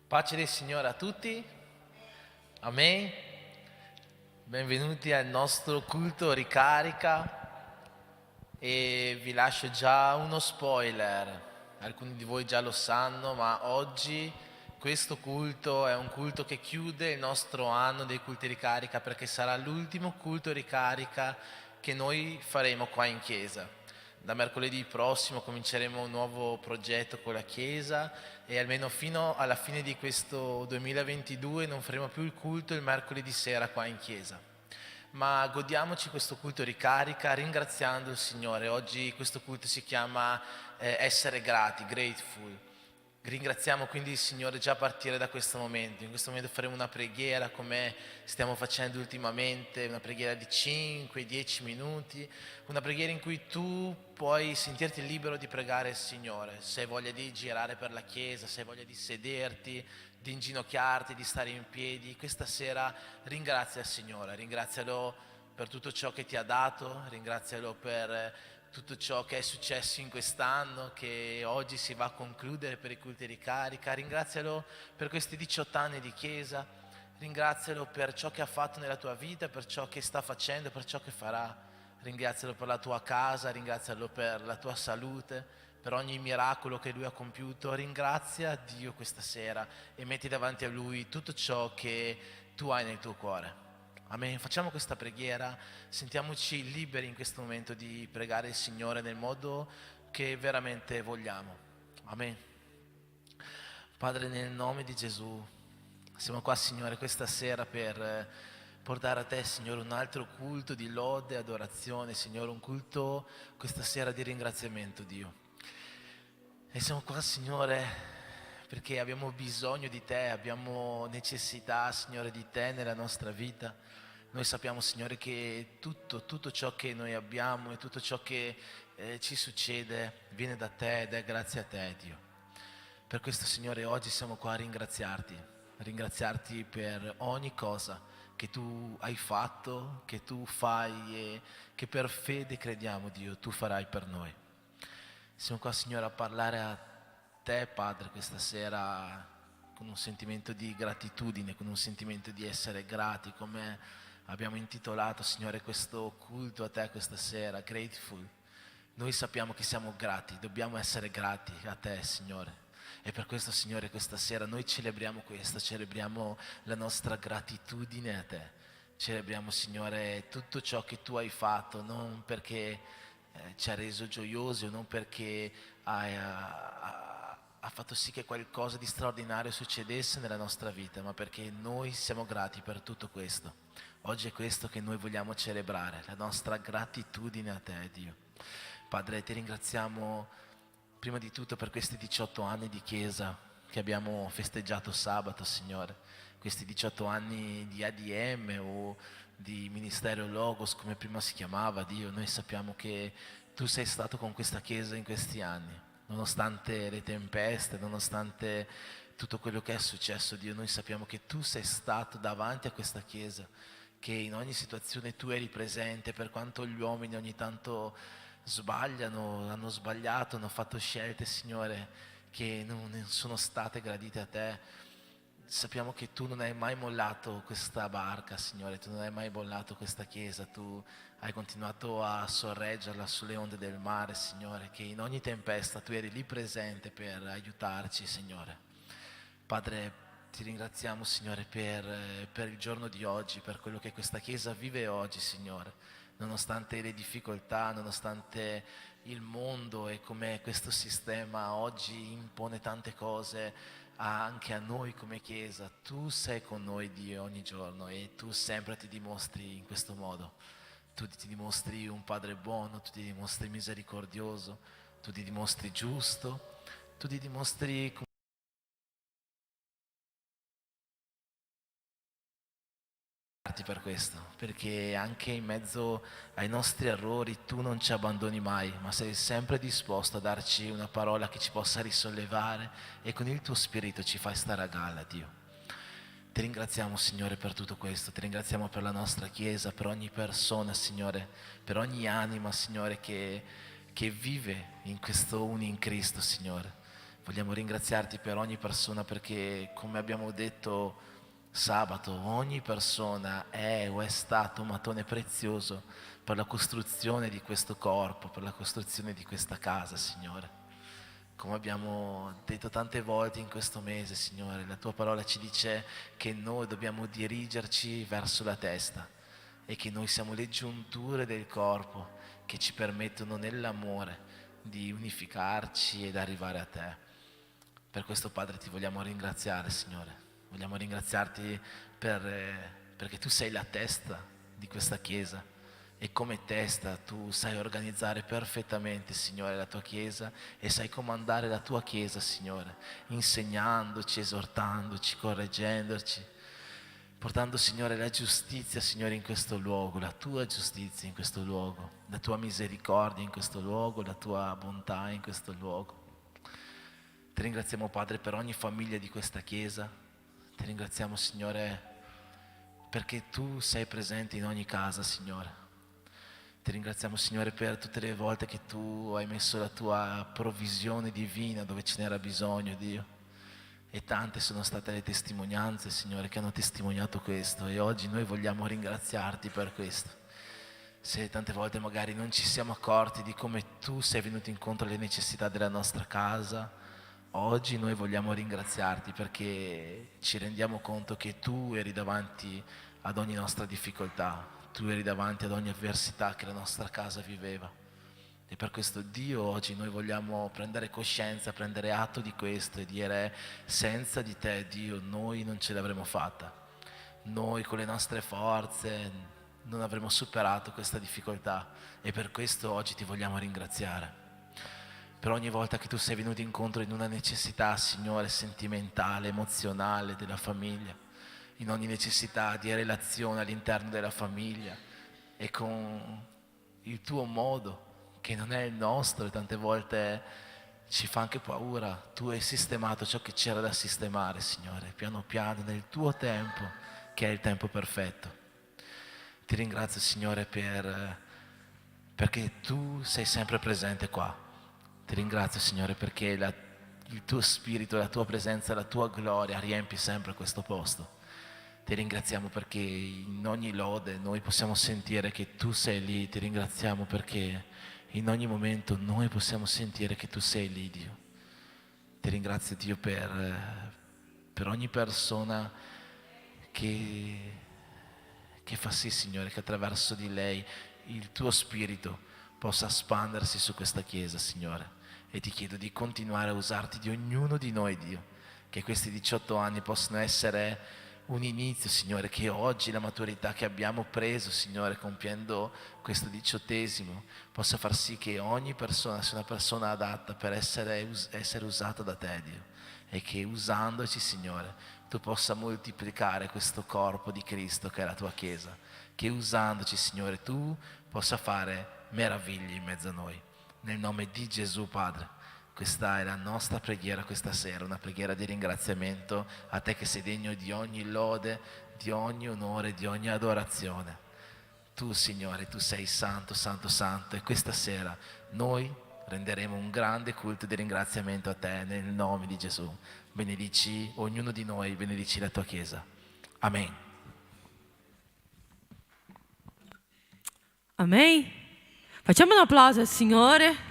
Pace del Signore a tutti. Amen. Benvenuti al nostro culto ricarica e vi lascio già uno spoiler. Alcuni di voi già lo sanno, ma oggi questo culto è un culto che chiude il nostro anno dei culti ricarica, perché sarà l'ultimo culto ricarica che noi faremo qua in chiesa. Da mercoledì prossimo cominceremo un nuovo progetto con la Chiesa e almeno fino alla fine di questo 2022 non faremo più il culto il mercoledì sera qua in Chiesa. Ma godiamoci questo culto ricarica ringraziando il Signore. Oggi questo culto si chiama essere grati, grateful. Ringraziamo quindi il Signore già a partire da questo momento. In questo momento faremo una preghiera come stiamo facendo ultimamente, una preghiera di 5-10 minuti, una preghiera in cui tu puoi sentirti libero di pregare il Signore. Se hai voglia di girare per la chiesa, se hai voglia di sederti, di inginocchiarti, di stare in piedi, questa sera ringrazia il Signore, ringrazialo per tutto ciò che ti ha dato, ringrazialo per tutto ciò che è successo in quest'anno, che oggi si va a concludere per i culti ricarica. Ringrazialo per questi 18 anni di chiesa, ringrazialo per ciò che ha fatto nella tua vita, per ciò che sta facendo, per ciò che farà. Ringrazialo per la tua casa, ringrazialo per la tua salute, per ogni miracolo che Lui ha compiuto. Ringrazia Dio questa sera e metti davanti a Lui tutto ciò che tu hai nel tuo cuore. Amen. Facciamo questa preghiera, sentiamoci liberi in questo momento di pregare il Signore nel modo che veramente vogliamo. Amen. Padre, nel nome di Gesù, siamo qua, Signore, questa sera per portare a Te, Signore, un altro culto di lode e adorazione, Signore, un culto questa sera di ringraziamento, Dio. E siamo qua, Signore, perché abbiamo bisogno di Te, abbiamo necessità, Signore, di Te nella nostra vita. Noi sappiamo, Signore, che tutto ciò che noi abbiamo e tutto ciò che ci succede viene da Te ed è grazie a Te, Dio. Per questo, Signore, oggi siamo qua a ringraziarti per ogni cosa che Tu hai fatto, che Tu fai e che per fede crediamo, Dio, Tu farai per noi. Siamo qua, Signore, a parlare a Te, Padre, questa sera con un sentimento di gratitudine, con un sentimento di essere grati, come abbiamo intitolato, Signore, questo culto a Te questa sera, Grateful. Noi sappiamo che siamo grati, dobbiamo essere grati a Te, Signore. E per questo, Signore, questa sera noi celebriamo questo, celebriamo la nostra gratitudine a Te. Celebriamo, Signore, tutto ciò che Tu hai fatto, non perché ci ha reso gioiosi o non perché ha fatto sì che qualcosa di straordinario succedesse nella nostra vita, ma perché noi siamo grati per tutto questo. Oggi è questo che noi vogliamo celebrare, la nostra gratitudine a Te, Dio. Padre, Ti ringraziamo prima di tutto per questi 18 anni di Chiesa che abbiamo festeggiato sabato, Signore. Questi 18 anni di ADM o di Ministero Logos, come prima si chiamava, Dio. Noi sappiamo che Tu sei stato con questa Chiesa in questi anni, nonostante le tempeste, nonostante tutto quello che è successo, Dio. Noi sappiamo che Tu sei stato davanti a questa Chiesa, che in ogni situazione Tu eri presente, per quanto gli uomini ogni tanto sbagliano, hanno sbagliato, hanno fatto scelte, Signore, che non sono state gradite a Te. Sappiamo che Tu non hai mai mollato questa barca, Signore, Tu non hai mai mollato questa Chiesa, Tu hai continuato a sorreggerla sulle onde del mare, Signore, che in ogni tempesta Tu eri lì presente per aiutarci, Signore. Padre, Ti ringraziamo, Signore, per il giorno di oggi, per quello che questa Chiesa vive oggi, Signore. Nonostante le difficoltà, nonostante il mondo e come questo sistema oggi impone tante cose anche a noi come Chiesa, Tu sei con noi, Dio, ogni giorno, e Tu sempre ti dimostri in questo modo. Tu ti dimostri un Padre buono, Tu ti dimostri misericordioso, Tu ti dimostri giusto, Tu ti dimostri per questo, perché anche in mezzo ai nostri errori Tu non ci abbandoni mai, ma sei sempre disposto a darci una parola che ci possa risollevare e con il Tuo Spirito ci fai stare a galla, Dio. Ti ringraziamo, Signore, per tutto questo, Ti ringraziamo per la nostra Chiesa, per ogni persona, Signore, per ogni anima, Signore, che vive in questo uno in Cristo, Signore. Vogliamo ringraziarti per ogni persona perché, come abbiamo detto sabato, ogni persona è o è stato un mattone prezioso per la costruzione di questo corpo, per la costruzione di questa casa, Signore. Come abbiamo detto tante volte in questo mese, Signore, la tua parola ci dice che noi dobbiamo dirigerci verso la testa e che noi siamo le giunture del corpo che ci permettono nell'amore di unificarci ed arrivare a te. Per questo, Padre, ti vogliamo ringraziare, Signore. Vogliamo ringraziarti perché tu sei la testa di questa Chiesa e come testa tu sai organizzare perfettamente, Signore, la tua Chiesa e sai comandare la tua Chiesa, Signore, insegnandoci, esortandoci, correggendoci, portando, Signore, la giustizia, Signore, in questo luogo, la tua giustizia in questo luogo, la tua misericordia in questo luogo, la tua bontà in questo luogo. Ti ringraziamo, Padre, per ogni famiglia di questa Chiesa. Ti ringraziamo, Signore, perché tu sei presente in ogni casa, Signore. Ti ringraziamo, Signore, per tutte le volte che tu hai messo la tua provvisione divina dove ce n'era bisogno, Dio. E tante sono state le testimonianze, Signore, che hanno testimoniato questo e oggi noi vogliamo ringraziarti per questo. Se tante volte magari non ci siamo accorti di come tu sei venuto incontro alle necessità della nostra casa, oggi noi vogliamo ringraziarti perché ci rendiamo conto che tu eri davanti ad ogni nostra difficoltà, tu eri davanti ad ogni avversità che la nostra casa viveva. E per questo, Dio, oggi noi vogliamo prendere coscienza, prendere atto di questo e dire: senza di te, Dio, noi non ce l'avremmo fatta. Noi con le nostre forze non avremmo superato questa difficoltà e per questo oggi ti vogliamo ringraziare. Per ogni volta che tu sei venuto incontro in una necessità, Signore, sentimentale, emozionale della famiglia, in ogni necessità di relazione all'interno della famiglia e con il tuo modo che non è il nostro e tante volte ci fa anche paura. Tu hai sistemato ciò che c'era da sistemare, Signore, piano piano, nel tuo tempo, che è il tempo perfetto. Ti ringrazio, Signore, perché tu sei sempre presente qua. Ti ringrazio, Signore, perché il tuo spirito, la tua presenza, la tua gloria riempi sempre questo posto. Ti ringraziamo perché in ogni lode noi possiamo sentire che tu sei lì. Ti ringraziamo perché in ogni momento noi possiamo sentire che tu sei lì, Dio. Ti ringrazio, Dio, per ogni persona che fa sì, Signore, che attraverso di lei il tuo spirito possa espandersi su questa Chiesa, Signore. E ti chiedo di continuare a usarti di ognuno di noi, Dio, che questi 18 anni possano essere un inizio, Signore, che oggi la maturità che abbiamo preso, Signore, compiendo questo 18esimo, possa far sì che ogni persona sia una persona adatta per essere usata da te, Dio, e che usandoci, Signore, tu possa moltiplicare questo corpo di Cristo che è la tua Chiesa, che usandoci, Signore, tu possa fare meraviglie in mezzo a noi. Nel nome di Gesù, Padre. Questa è la nostra preghiera questa sera, una preghiera di ringraziamento a te che sei degno di ogni lode, di ogni onore, di ogni adorazione. Tu, Signore, tu sei santo, santo, santo e questa sera noi renderemo un grande culto di ringraziamento a te nel nome di Gesù. Benedici ognuno di noi, benedici la tua Chiesa. Amen. Amen? Facciamo un applauso al Signore.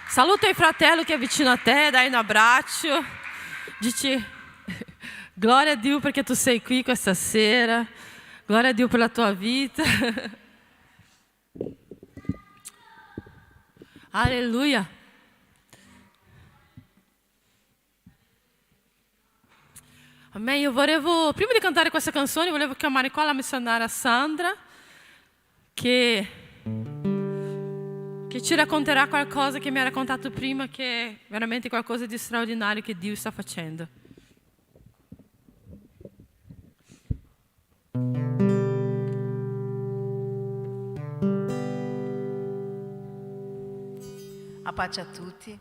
Saluta il fratello che è vicino a te, dai un abbraccio. Dici gloria a Dio perché tu sei qui questa sera. Gloria a Dio per la tua vita. Alleluia. Amen. Io volevo, prima di cantare questa canzone, volevo chiamare qua la missionaria Sandra, che ci racconterà qualcosa che mi ha raccontato prima, che è veramente qualcosa di straordinario che Dio sta facendo. A pace a tutti.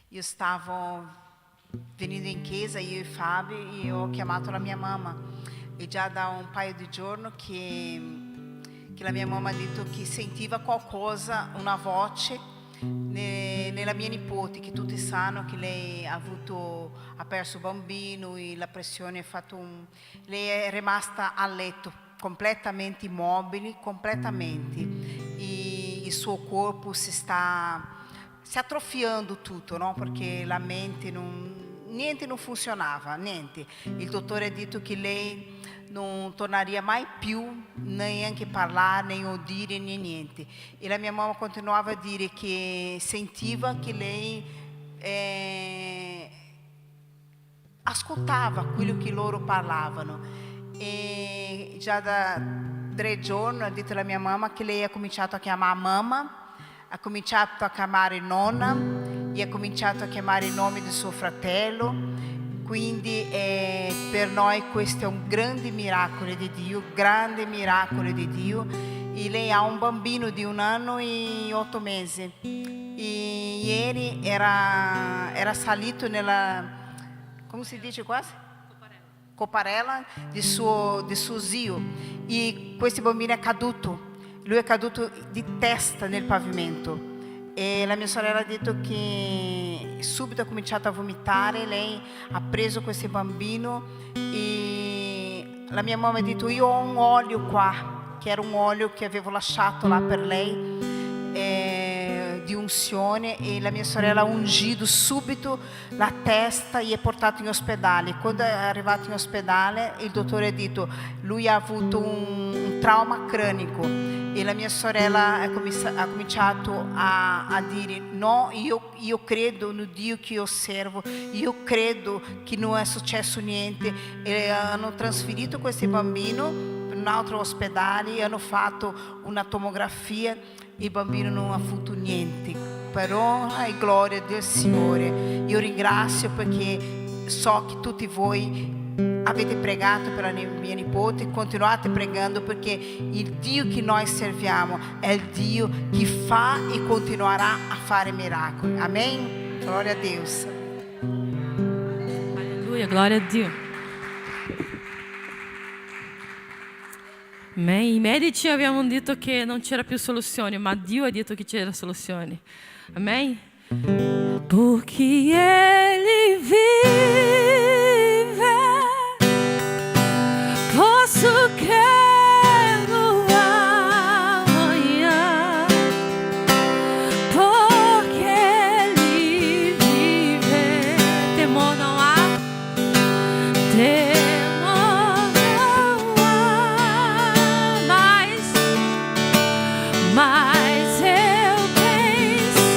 Io stavo venendo in chiesa, io e Fabio, e ho chiamato la mia mamma. E già da un paio di giorni che la mia mamma ha detto che sentiva qualcosa, una voce nella mia nipote, che tutti sanno che lei ha perso un bambino e la pressione lei è rimasta a letto, completamente immobile, completamente. E il suo corpo si atrofiando tutto, no? Perché la mente niente non funzionava, niente. Il dottore ha detto che lei non tornaria mai più neanche a parlare, nem udire, nem niente. E la mia mamma continuava a dire che sentiva che lei ascoltava quello che loro parlavano. E già da 3 giorni ha detto alla mia mamma che lei ha cominciato a chiamare mamma, ha cominciato a chiamare nonna e ha cominciato a chiamare il nome del suo fratello. Quindi per noi questo è un grande miracolo di Dio, grande miracolo di Dio. E lei ha un bambino di 1 anno e 8 mesi. E ieri era salito nella, come si dice quasi? Coparella di suo zio. E questo bambino è caduto. Lui è caduto di testa nel pavimento. E la mia sorella ha detto che subito ha cominciato a vomitare. Lei ha preso questo bambino e la mia mamma ha detto: io ho un olio qua, che era un olio che avevo lasciato là per lei, di unzione, e la mia sorella ha ungido subito la testa e è portato in ospedale. Quando è arrivato in ospedale il dottore ha detto: lui ha avuto un trauma cranico. E la mia sorella ha cominciato a dire: no, io credo no Dio che io servo, io credo che non è successo niente. E hanno trasferito questo bambino in un altro ospedale, hanno fatto una tomografia e il bambino non ha avuto niente. Però gloria del Signore. Io ringrazio perché so che tutti voi avete pregato per la mia nipote, continuate pregando, perché il Dio che noi serviamo è il Dio che fa e continuerà a fare miracoli. Amen? Glória a Deus. Alleluia, glória a Dio. Amen. I medici avevano detto che non c'era più soluzione, ma Dio ha detto che c'era soluzione. Amen? Porque Ele vive, posso crer no amanhã, porque Ele vive. Temor não há, temor não há, mas eu pensei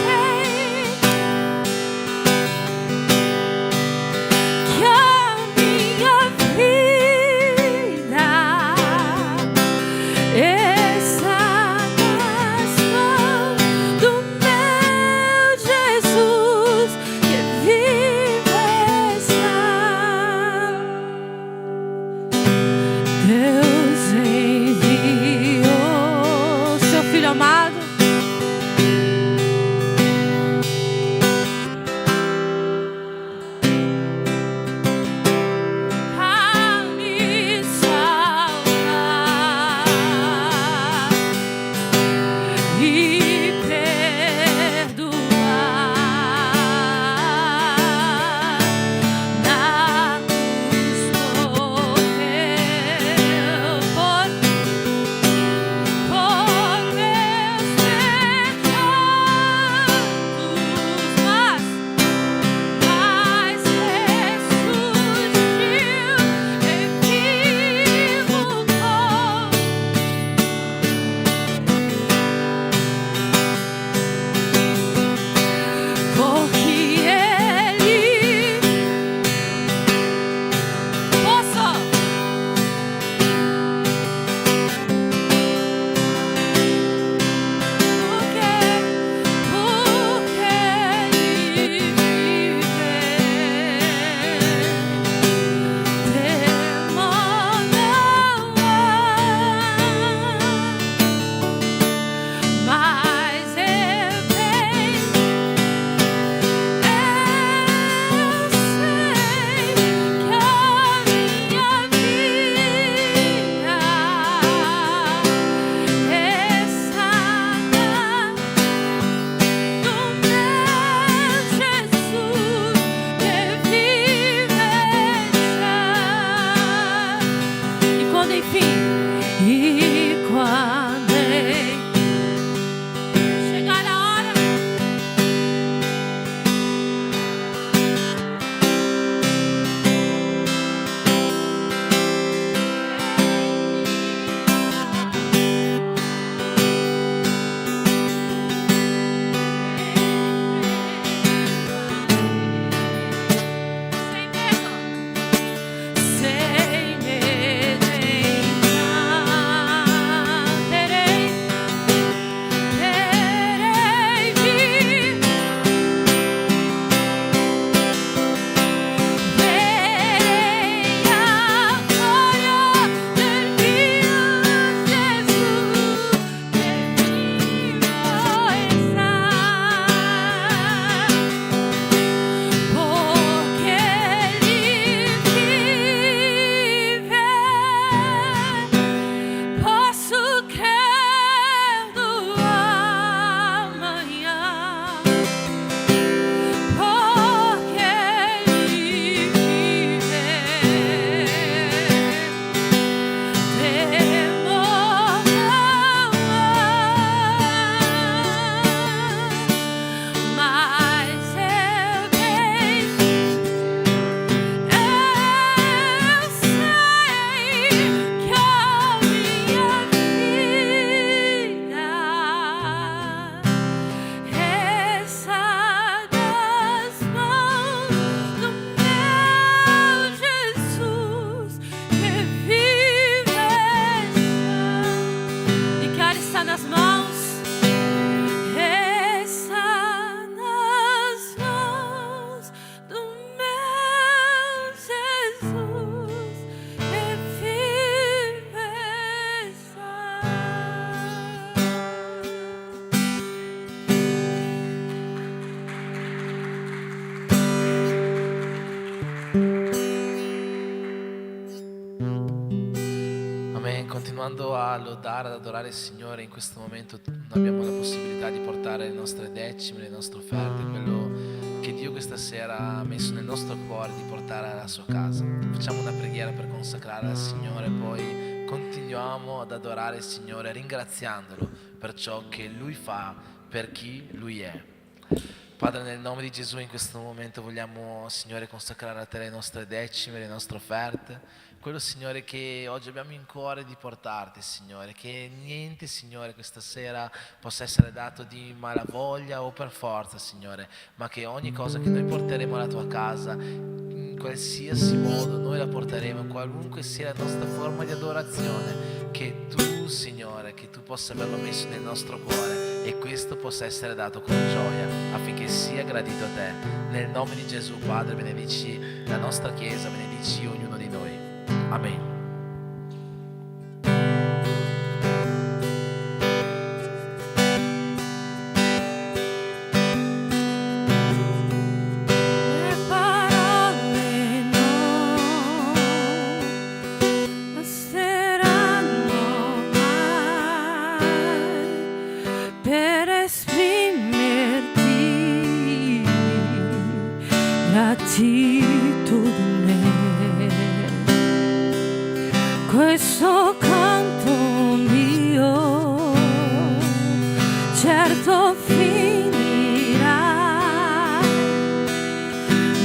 continuando a lodare, ad adorare il Signore, in questo momento noi abbiamo la possibilità di portare le nostre decime, le nostre offerte, quello che Dio questa sera ha messo nel nostro cuore di portare alla sua casa. Facciamo una preghiera per consacrare al Signore, poi continuiamo ad adorare il Signore ringraziandolo per ciò che Lui fa, per chi Lui è. Padre, nel nome di Gesù in questo momento vogliamo, Signore, consacrare a Te le nostre decime, le nostre offerte, quello, Signore, che oggi abbiamo in cuore di portarti, Signore, che niente, Signore, questa sera possa essere dato di malavoglia o per forza, Signore, ma che ogni cosa che noi porteremo alla Tua casa, in qualsiasi modo noi la porteremo, qualunque sia la nostra forma di adorazione, che Tu, Signore, che Tu possa averlo messo nel nostro cuore e questo possa essere dato con gioia affinché sia gradito a Te. Nel nome di Gesù, Padre, benedici la nostra Chiesa, benedici ognuno di noi. Amen. Le parole non basteranno mai per esprimerti gratitudine. Questo canto mio certo finirà,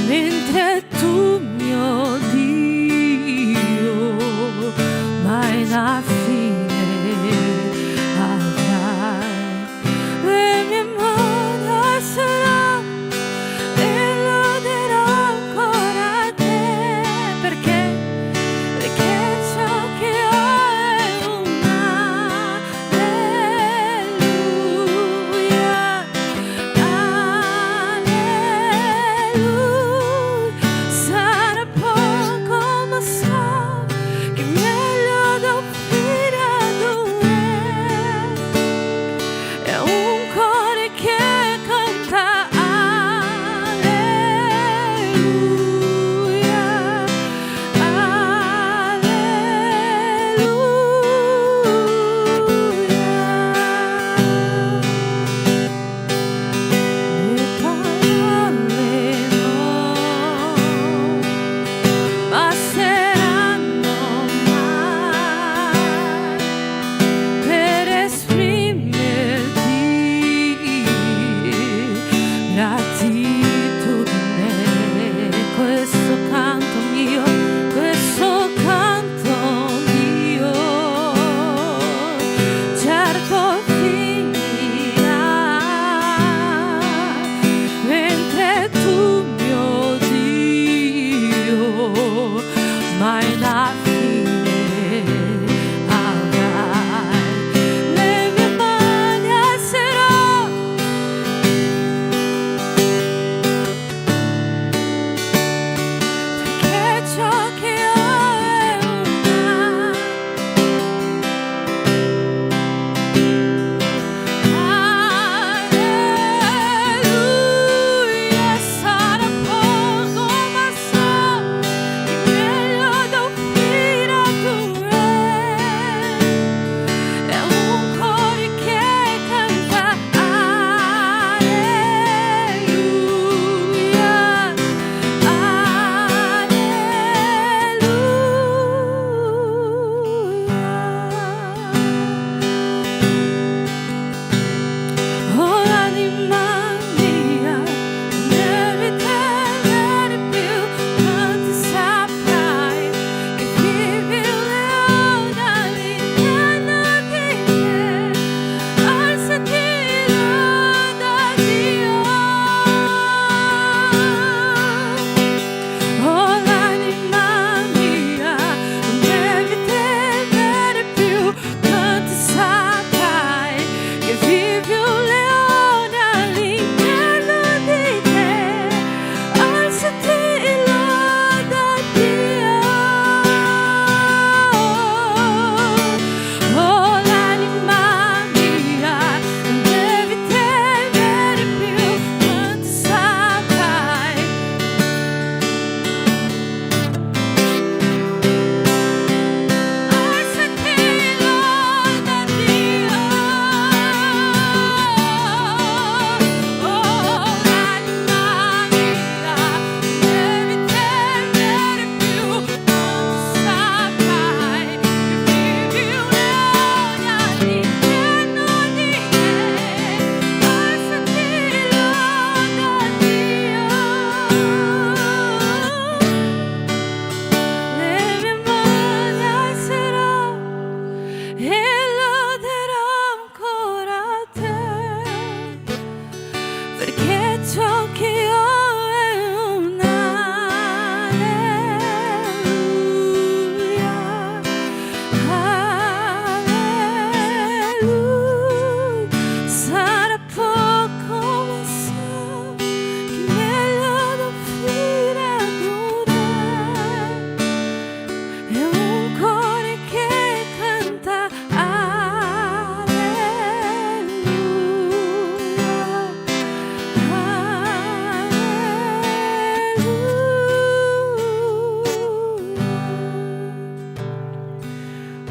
mentre tu, mio Dio, mai una fine avrai. Le mie mani alzerò e loderò ancora te, perché ciò che ho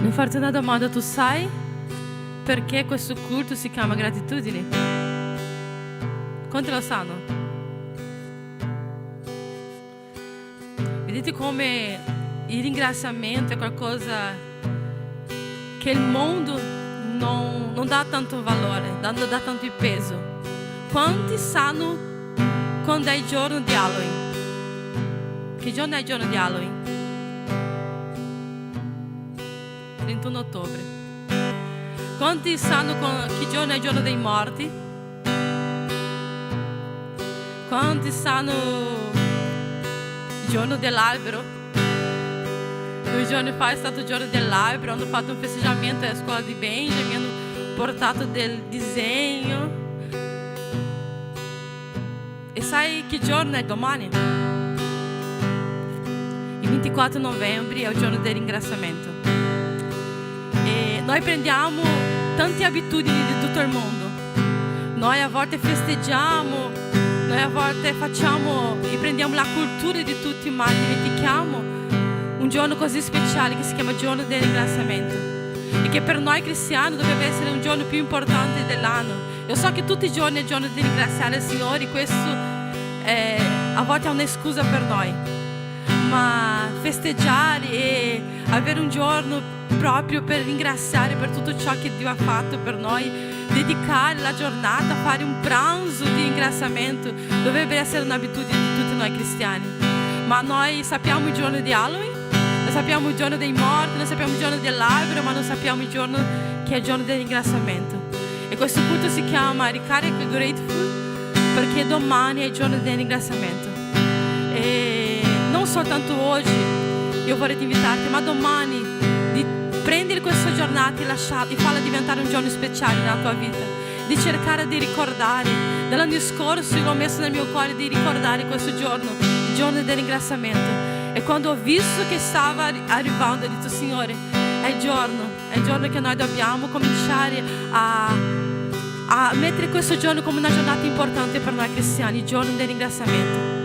Devo farti una domanda, tu sai perché questo culto si chiama gratitudine? Quanti lo sanno? Vedete come il ringraziamento è qualcosa che il mondo non dà tanto valore, non dà tanto peso. Quanti sanno quando è il giorno di Halloween? Che giorno è il giorno di Halloween? 31 ottobre. Quanti sanno che giorno è il giorno dei morti? Quanti sanno il giorno dell'albero? 2 giorni fa è stato il giorno dell'albero, hanno fatto un festeggiamento alla scuola di Benjamin, hanno portato del disegno. E sai che giorno è domani? Il 24 novembre è il giorno del ringraziamento. E noi prendiamo tante abitudini di tutto il mondo. Noi a volte festeggiamo, noi a volte facciamo e prendiamo la cultura di tutti, ma dimentichiamo un giorno così speciale che si chiama giorno del ringraziamento, e che per noi cristiani dovrebbe essere un giorno più importante dell'anno. Io so che tutti i giorni è il giorno di ringraziare il Signore, questo a volte è una scusa per noi, ma festeggiare e avere un giorno proprio per ringraziare per tutto ciò che Dio ha fatto per noi, dedicare la giornata, fare un pranzo di ringraziamento, dovrebbe essere un'abitudine di tutti noi cristiani. Ma noi sappiamo il giorno di Halloween, noi sappiamo il giorno dei morti, noi sappiamo il giorno dell'albero, ma non sappiamo il giorno che è il giorno del ringraziamento. E questo culto si chiama Ricarica Grateful perché domani è il giorno del ringraziamento. E non soltanto oggi io vorrei invitarti, ma domani di prendere questa giornata e farla diventare un giorno speciale nella tua vita, di cercare di ricordare. Dall'anno scorso io l'ho messo nel mio cuore di ricordare questo giorno, il giorno del ringraziamento. E quando ho visto che stava arrivando, ho detto: Signore, è il giorno che noi dobbiamo cominciare a mettere questo giorno come una giornata importante per noi cristiani, il giorno del ringraziamento.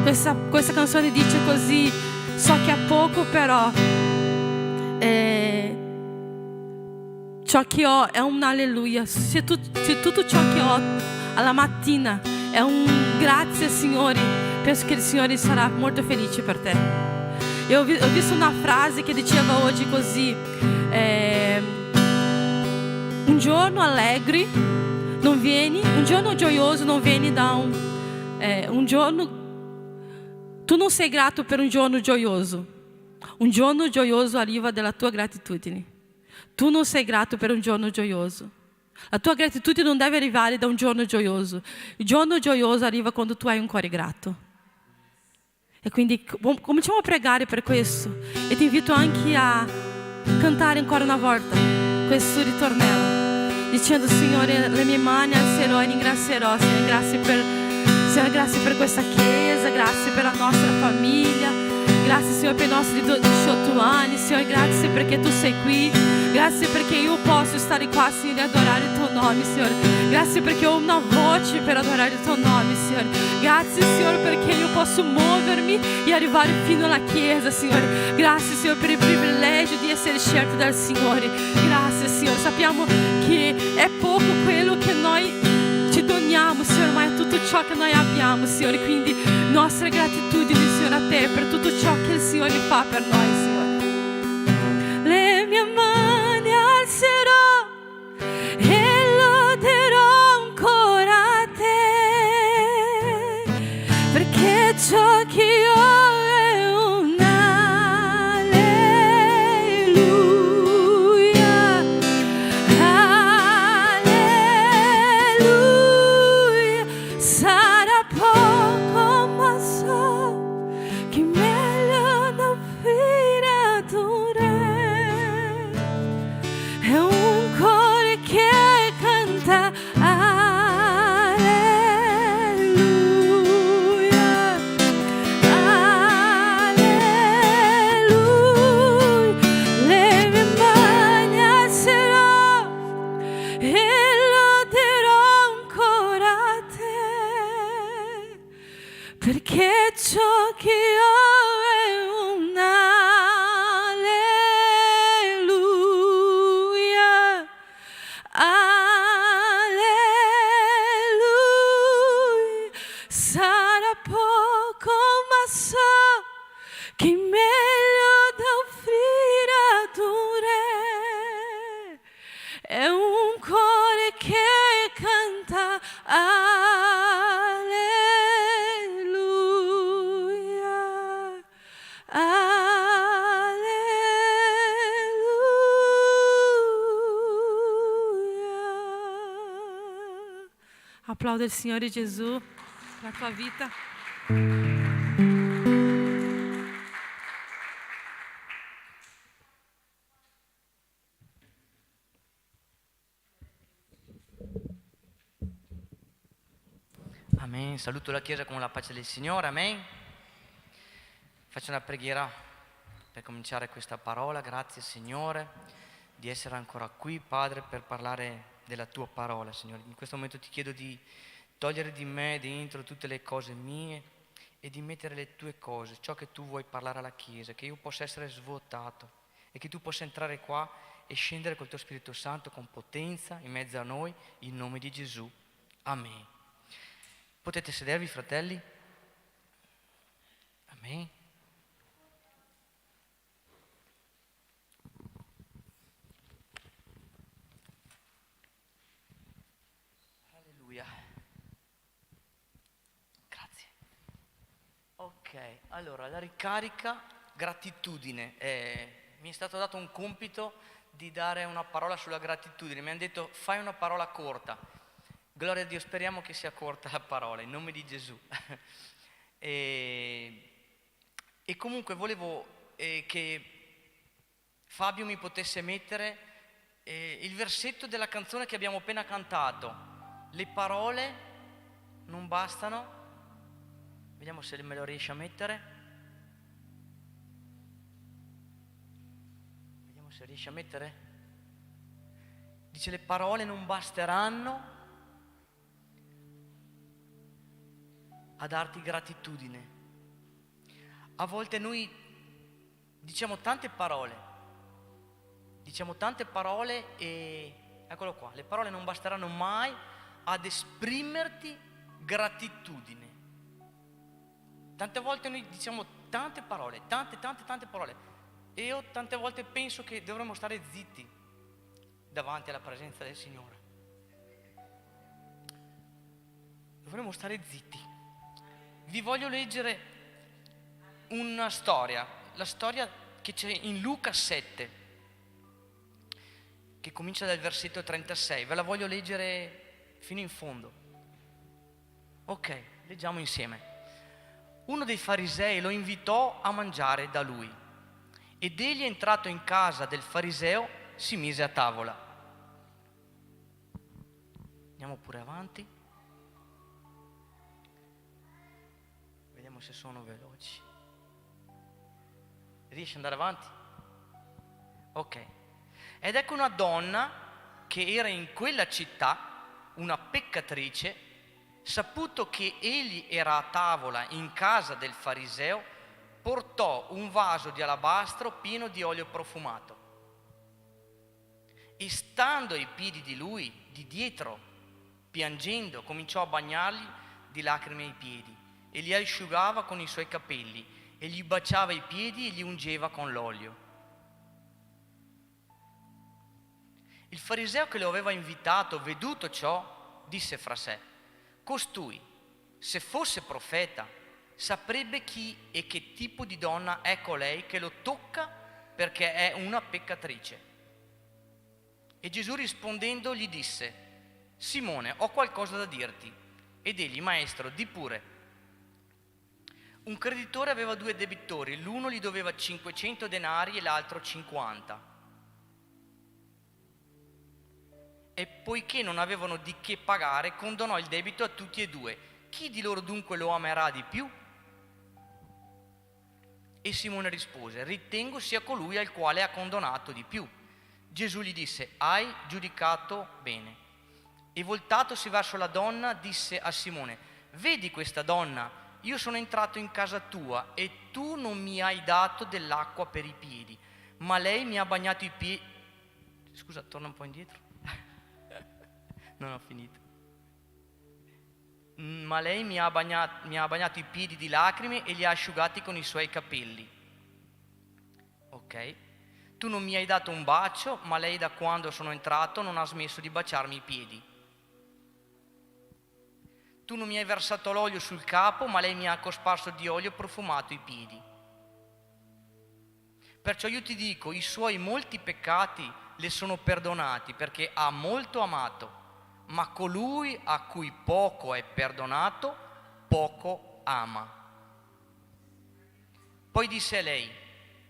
Questa canzone dice così: so che è poco, però ciò che ho è un alleluia. Se tutto ciò che ho alla mattina è un grazie Signore, penso che il Signore sarà molto felice per te. Ho visto una frase che diceva oggi così: un giorno allegre non vieni, un giorno gioioso non viene da un giorno. Tu non sei grato per un giorno gioioso arriva dalla tua gratitudine. Tu non sei grato per un giorno gioioso. La tua gratitudine non deve arrivare da un giorno gioioso. Il giorno gioioso arriva quando tu hai un cuore grato. E quindi cominciamo a pregare per questo. E ti invito anche a cantare ancora una volta questo ritornello, dicendo: Signore, le mie mani alzerò e ringrazierò. Signore, grazie per questa chiesa, grazie per la nostra famiglia, grazie Signore per i nostri 18 anni, Signore, grazie perché tu sei qui, grazie perché io posso stare qua, Signore, e adorare il tuo nome, Signore, grazie perché ho una voce per adorare il tuo nome, Signore, grazie Signore perché io posso muovermi e arrivare fino alla chiesa, Signore, grazie Signore per il privilegio di essere scelto dal Signore, grazie Signore, sappiamo che è poco quello che noi ci doniamo, Signore, ma è tutto ciò che noi abbiamo, Signore, quindi nostra gratitudine, Signore, a te per tutto ciò che il Signore fa per noi, Signore. Le mie mani alzerò e loderò ancora a te, perché ciò che io è un alleluia, alleluia. Sarà poco, ma so che meglio non finirà. Applauda il Signore Gesù, la tua vita. Amen. Saluto la Chiesa con la pace del Signore. Amen. Faccio una preghiera per cominciare questa parola. Grazie, Signore, di essere ancora qui, Padre, per parlare della Tua parola, Signore. In questo momento ti chiedo di togliere di me dentro tutte le cose mie e di mettere le Tue cose, ciò che Tu vuoi parlare alla Chiesa, che io possa essere svuotato e che Tu possa entrare qua e scendere col Tuo Spirito Santo con potenza in mezzo a noi, in nome di Gesù. Amen. Potete sedervi, fratelli? Amen. Alleluia. Grazie. Ok, allora la ricarica, gratitudine. Mi è stato dato un compito di dare una parola sulla gratitudine. Mi hanno detto fai una parola corta. Gloria a Dio, speriamo che sia corta la parola, in nome di Gesù. E comunque volevo che Fabio mi potesse mettere il versetto della canzone che abbiamo appena cantato. Le parole non bastano. Vediamo se me lo riesce a mettere. Vediamo se riesce a mettere. Dice le parole non basteranno a darti gratitudine. A volte noi diciamo tante parole e eccolo qua, le parole non basteranno mai ad esprimerti gratitudine. Tante volte noi diciamo tante parole, tante parole, e io tante volte penso che dovremmo stare zitti davanti alla presenza del Signore. Dovremmo stare zitti. Vi voglio leggere una storia, la storia che c'è in Luca 7, che comincia dal versetto 36. Ve la voglio leggere fino in fondo. Ok, leggiamo insieme. Uno dei farisei lo invitò a mangiare da lui ed egli, entrato in casa del fariseo, si mise a tavola. Andiamo pure avanti. Vediamo se sono veloci. Riesci ad andare avanti? Ok. Ed ecco una donna che era in quella città, una peccatrice, saputo che egli era a tavola in casa del fariseo, portò un vaso di alabastro pieno di olio profumato e, stando ai piedi di lui, di dietro, piangendo, cominciò a bagnargli di lacrime i piedi e li asciugava con i suoi capelli e gli baciava i piedi e li ungeva con l'olio. Il fariseo che lo aveva invitato, veduto ciò, disse fra sé: costui, se fosse profeta, saprebbe chi e che tipo di donna è colei che lo tocca, perché è una peccatrice. E Gesù rispondendo gli disse: Simone, ho qualcosa da dirti. Ed egli: maestro, di pure. Un creditore aveva 2 debitori, l'uno gli doveva 500 denari e l'altro 50. E poiché non avevano di che pagare, condonò il debito a tutti e 2. Chi di loro dunque lo amerà di più? E Simone rispose: ritengo sia colui al quale ha condonato di più. Gesù gli disse: hai giudicato bene. E voltatosi verso la donna disse a Simone: vedi questa donna? Io sono entrato in casa tua e tu non mi hai dato dell'acqua per i piedi, ma lei mi ha bagnato i piedi. Scusa, torna un po' indietro. Non ho finito. Ma lei mi ha bagnato i piedi di lacrime e li ha asciugati con i suoi capelli. Ok. Tu non mi hai dato un bacio, ma lei da quando sono entrato non ha smesso di baciarmi i piedi. Tu non mi hai versato l'olio sul capo, ma lei mi ha cosparso di olio profumato i piedi. Perciò io ti dico, i suoi molti peccati le sono perdonati, perché ha molto amato. ma colui a cui poco è perdonato, poco ama. Poi disse a lei: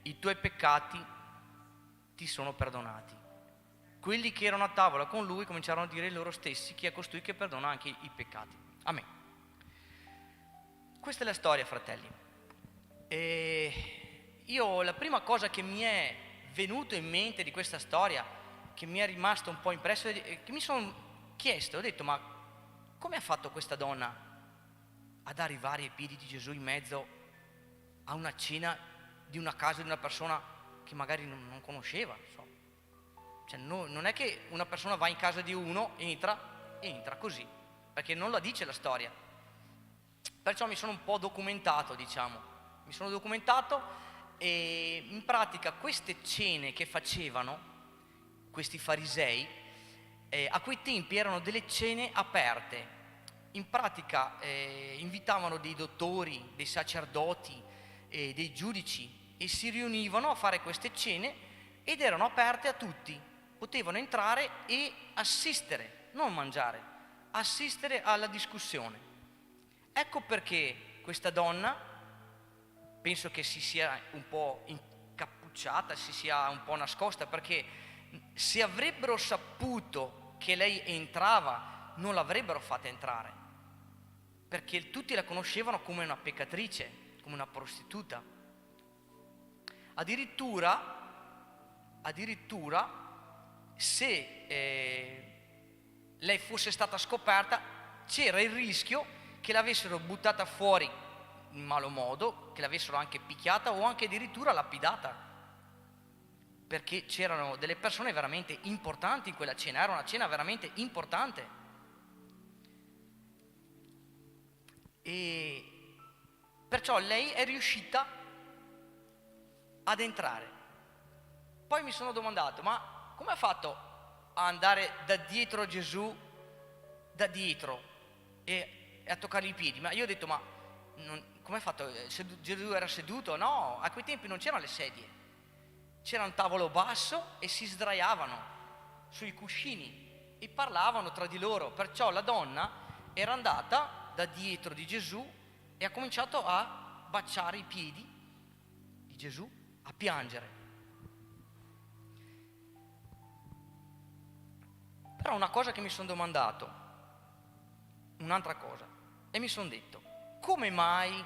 i tuoi peccati ti sono perdonati. Quelli che erano a tavola con lui cominciarono a dire loro stessi: chi è costui che perdona anche i peccati? Amen. Questa è la storia, fratelli. E io la prima cosa che mi è venuto in mente di questa storia, che mi è rimasto un po' impresso, è che mi sono chiesto, ho detto: ma come ha fatto questa donna ad arrivare ai piedi di Gesù in mezzo a una cena di una casa di una persona che magari non conosceva? Cioè, non è che una persona va in casa di uno, entra così, perché non la dice la storia. Perciò mi sono un po' documentato, mi sono documentato, e in pratica queste cene che facevano questi farisei, a quei tempi erano delle cene aperte. In pratica invitavano dei dottori, dei sacerdoti, dei giudici, e si riunivano a fare queste cene ed erano aperte a tutti. Potevano entrare e assistere, non mangiare, assistere alla discussione. Ecco perché questa donna, penso che si sia un po' incappucciata, si sia un po' nascosta, perché se avrebbero saputo che lei entrava, non l'avrebbero fatta entrare, perché tutti la conoscevano come una peccatrice, come una prostituta. Addirittura se lei fosse stata scoperta, c'era il rischio che l'avessero buttata fuori in malo modo, che l'avessero anche picchiata o anche addirittura lapidata, perché c'erano delle persone veramente importanti in quella cena, era una cena veramente importante. E perciò lei è riuscita ad entrare. Poi mi sono domandato: ma come ha fatto a andare da dietro a Gesù, da dietro, e a toccargli i piedi? Ma io ho detto: ma come ha fatto? Gesù era seduto? No, a quei tempi non c'erano le sedie, c'era un tavolo basso e si sdraiavano sui cuscini e parlavano tra di loro. Perciò la donna era andata da dietro di Gesù e ha cominciato a baciare i piedi di Gesù, a piangere. Però una cosa che mi sono domandato, un'altra cosa, e mi sono detto: come mai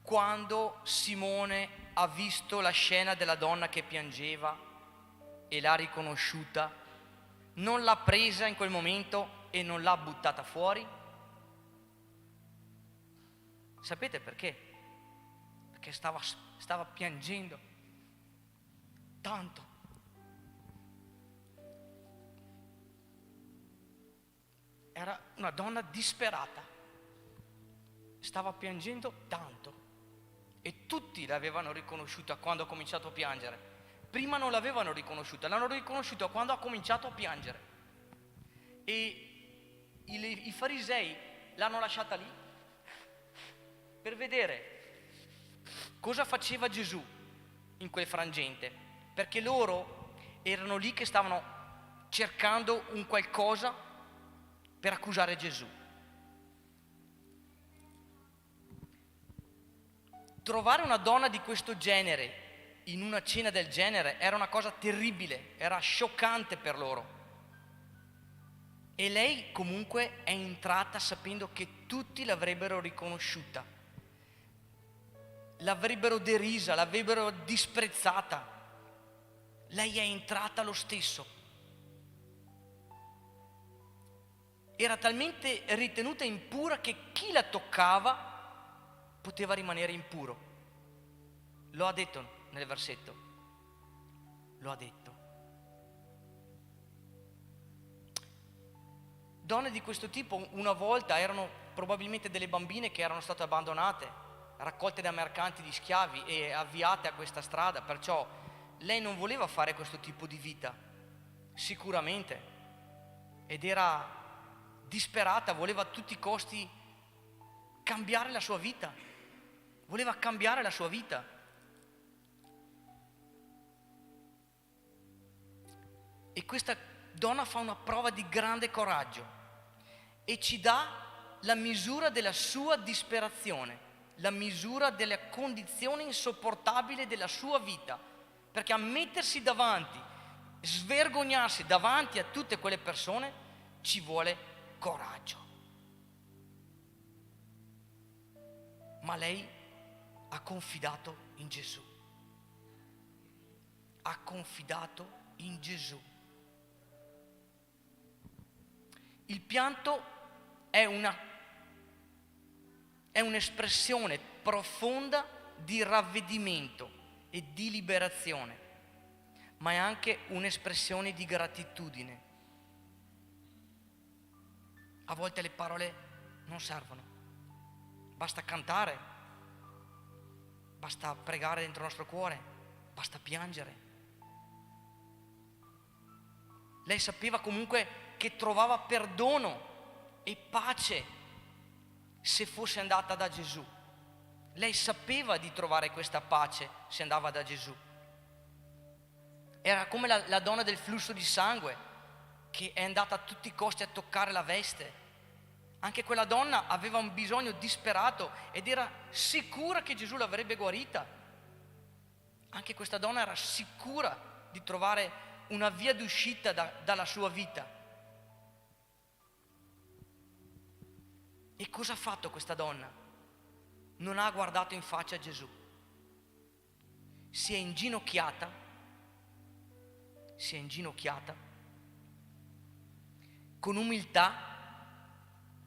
quando Simone ha visto la scena della donna che piangeva e l'ha riconosciuta, non l'ha presa in quel momento e non l'ha buttata fuori? Sapete perché? Perché stava piangendo tanto. Era una donna disperata, stava piangendo tanto e tutti l'avevano riconosciuta quando ha cominciato a piangere. Prima non l'avevano riconosciuta, l'hanno riconosciuta quando ha cominciato a piangere. E i farisei l'hanno lasciata lì per vedere cosa faceva Gesù in quel frangente, perché loro erano lì che stavano cercando un qualcosa per accusare Gesù. Trovare una donna di questo genere in una cena del genere era una cosa terribile, era scioccante per loro. E lei comunque è entrata sapendo che tutti l'avrebbero riconosciuta, l'avrebbero derisa, l'avrebbero disprezzata. Lei è entrata lo stesso. Era talmente ritenuta impura che chi la toccava poteva rimanere impuro. Lo ha detto nel versetto. Lo ha detto. Donne di questo tipo una volta erano probabilmente delle bambine che erano state abbandonate, raccolte da mercanti di schiavi e avviate a questa strada. Perciò lei non voleva fare questo tipo di vita, sicuramente, ed era disperata, voleva a tutti i costi cambiare la sua vita, voleva cambiare la sua vita. E questa donna fa una prova di grande coraggio e ci dà la misura della sua disperazione, la misura della condizione insopportabile della sua vita, perché a mettersi davanti, svergognarsi davanti a tutte quelle persone ci vuole coraggio. Ma lei ha confidato in Gesù. Ha confidato in Gesù. Il pianto è un'espressione profonda di ravvedimento e di liberazione, ma è anche un'espressione di gratitudine. A volte le parole non servono, basta cantare, basta pregare dentro il nostro cuore, basta piangere. Lei sapeva comunque che trovava perdono e pace se fosse andata da Gesù. Lei sapeva di trovare questa pace se andava da Gesù. Era come la donna del flusso di sangue che è andata a tutti i costi a toccare la veste. Anche quella donna aveva un bisogno disperato ed era sicura che Gesù l'avrebbe guarita. Anche questa donna era sicura di trovare una via d'uscita dalla sua vita. E cosa ha fatto questa donna? Non ha guardato in faccia Gesù. Si è inginocchiata, con umiltà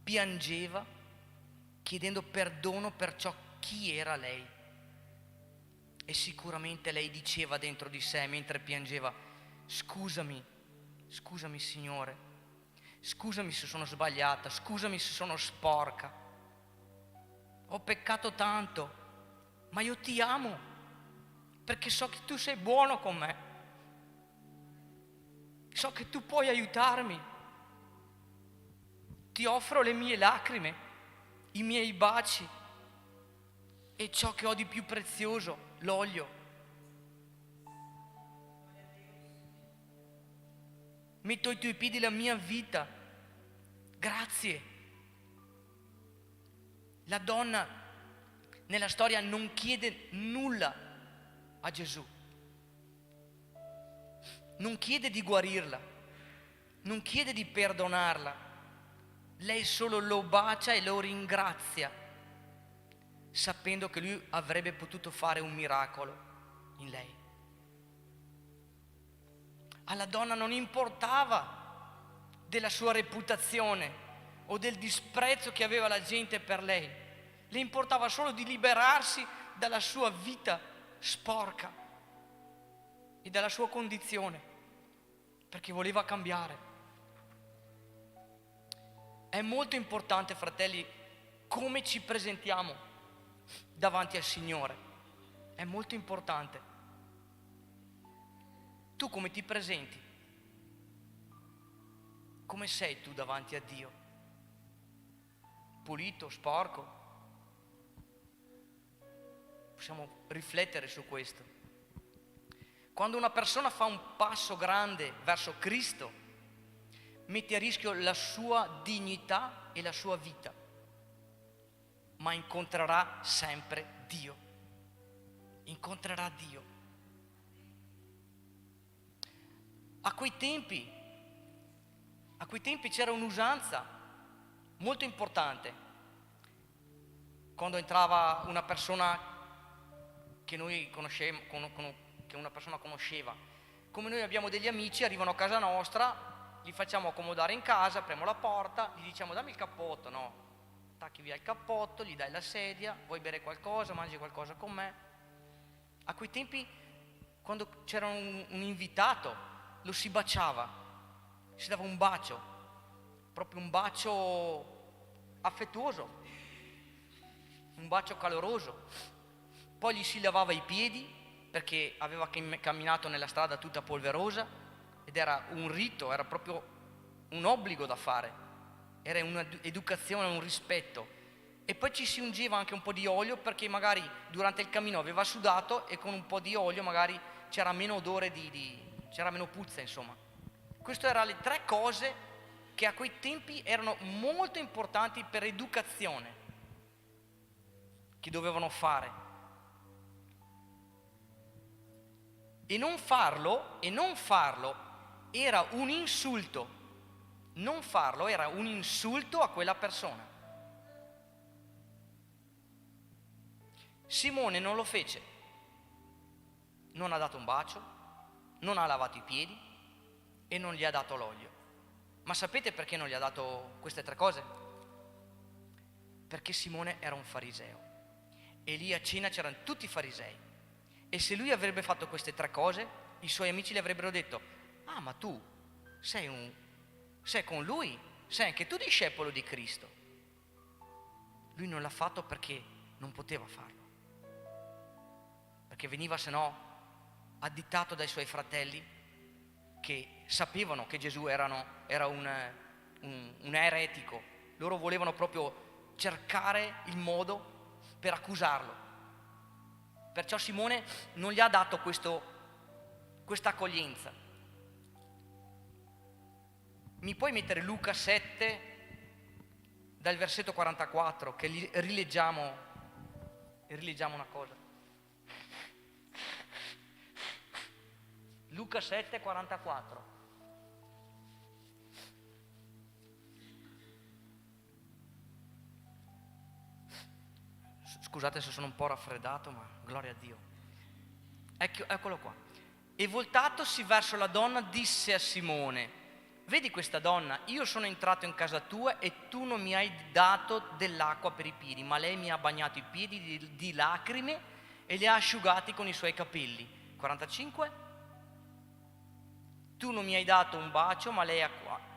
piangeva, chiedendo perdono per ciò chi era lei. E sicuramente lei diceva dentro di sé mentre piangeva: scusami Signore, scusami se sono sbagliata, scusami se sono sporca, ho peccato tanto, ma io ti amo perché so che tu sei buono con me, so che tu puoi aiutarmi, ti offro le mie lacrime, i miei baci e ciò che ho di più prezioso, l'olio. Metto ai tuoi piedi la mia vita, grazie. La donna nella storia non chiede nulla a Gesù, non chiede di guarirla, non chiede di perdonarla, lei solo lo bacia e lo ringrazia, sapendo che lui avrebbe potuto fare un miracolo in lei. Alla donna non importava della sua reputazione o del disprezzo che aveva la gente per lei, le importava solo di liberarsi dalla sua vita sporca e dalla sua condizione, perché voleva cambiare. È molto importante, fratelli, come ci presentiamo davanti al Signore. È molto importante. Tu come ti presenti? Come sei tu davanti a Dio? Pulito, sporco? Possiamo riflettere su questo. Quando una persona fa un passo grande verso Cristo, mette a rischio la sua dignità e la sua vita, ma incontrerà sempre Dio. Incontrerà Dio. A quei tempi c'era un'usanza molto importante. Quando entrava una persona che noi conoscevamo, che una persona conosceva, come noi abbiamo degli amici, arrivano a casa nostra, li facciamo accomodare in casa, apriamo la porta, gli diciamo dammi il cappotto, no? Tacchi via il cappotto, gli dai la sedia, vuoi bere qualcosa, mangi qualcosa con me. A quei tempi, quando c'era un invitato, lo si baciava, si dava un bacio, proprio un bacio affettuoso, un bacio caloroso. Poi gli si lavava i piedi perché aveva camminato nella strada tutta polverosa ed era un rito, era proprio un obbligo da fare, era un'educazione, un rispetto. E poi ci si ungeva anche un po' di olio perché magari durante il cammino aveva sudato e con un po' di olio magari c'era meno odore c'era meno puzza, insomma. Queste erano le 3 cose che a quei tempi erano molto importanti per educazione, che dovevano fare. E non farlo era un insulto. Non farlo era un insulto a quella persona. Simone non lo fece. Non ha dato un bacio, non ha lavato i piedi e non gli ha dato l'olio. Ma sapete perché non gli ha dato queste 3 cose? Perché Simone era un fariseo e lì a cena c'erano tutti i farisei. E se lui avrebbe fatto queste 3 cose, i suoi amici gli avrebbero detto: ah, ma tu sei con lui, sei anche tu discepolo di Cristo. Lui non l'ha fatto perché non poteva farlo, perché veniva se no additato dai suoi fratelli che sapevano che Gesù era un eretico. Loro volevano proprio cercare il modo per accusarlo. Perciò Simone non gli ha dato questa accoglienza. Mi puoi mettere Luca 7 dal versetto 44 che rileggiamo una cosa. Luca 7, 44. Scusate se sono un po' raffreddato, ma gloria a Dio. Eccolo qua. E voltatosi verso la donna disse a Simone: vedi questa donna? Io sono entrato in casa tua e tu non mi hai dato dell'acqua per i piedi, ma lei mi ha bagnato i piedi di lacrime e li ha asciugati con i suoi capelli. 45. Tu non mi hai dato un bacio, ma lei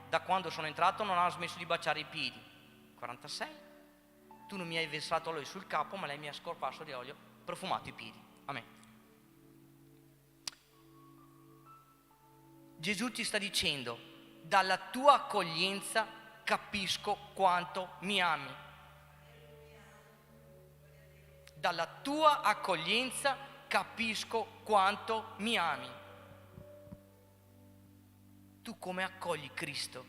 da quando sono entrato non ha smesso di baciare i piedi. 46. Tu non mi hai versato olio sul capo, ma lei mi ha scorpato di olio profumato i piedi. Amen. Gesù ti sta dicendo: dalla tua accoglienza capisco quanto mi ami. Dalla tua accoglienza capisco quanto mi ami. Tu come accogli Cristo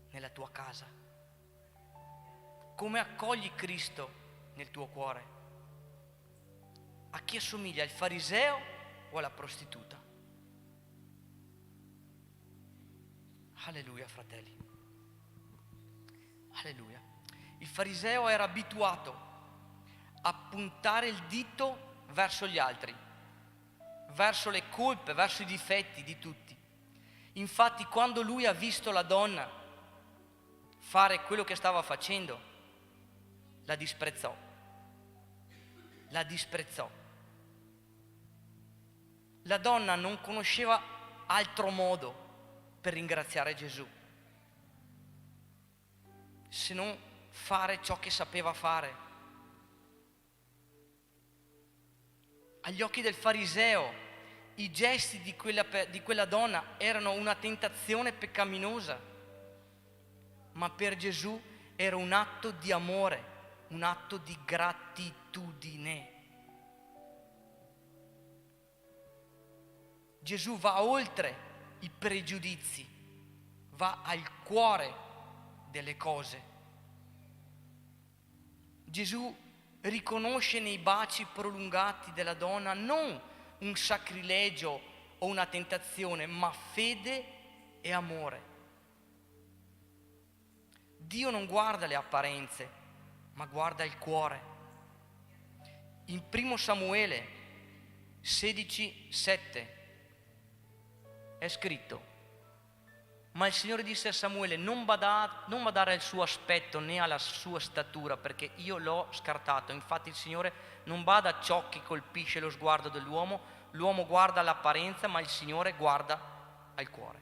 nella tua casa? Come accogli Cristo nel tuo cuore? A chi assomiglia, al fariseo o alla prostituta? Alleluia, fratelli. Alleluia. Il fariseo era abituato a puntare il dito verso gli altri, verso le colpe, verso i difetti di tutti. Infatti, quando lui ha visto la donna fare quello che stava facendo, la disprezzò. La disprezzò. La donna non conosceva altro modo per ringraziare Gesù se non fare ciò che sapeva fare. Agli occhi del fariseo i gesti di quella donna erano una tentazione peccaminosa, ma per Gesù era un atto di amore, un atto di gratitudine. Gesù va oltre i pregiudizi, va al cuore delle cose. Gesù riconosce nei baci prolungati della donna non un sacrilegio o una tentazione, ma fede e amore. Dio non guarda le apparenze, ma guarda il cuore. In 1 Samuele 16:7 è scritto: ma il Signore disse a Samuele: non badare al suo aspetto né alla sua statura, perché io l'ho scartato. Infatti il Signore non bada a ciò che colpisce lo sguardo dell'uomo, l'uomo guarda l'apparenza, ma il Signore guarda al cuore.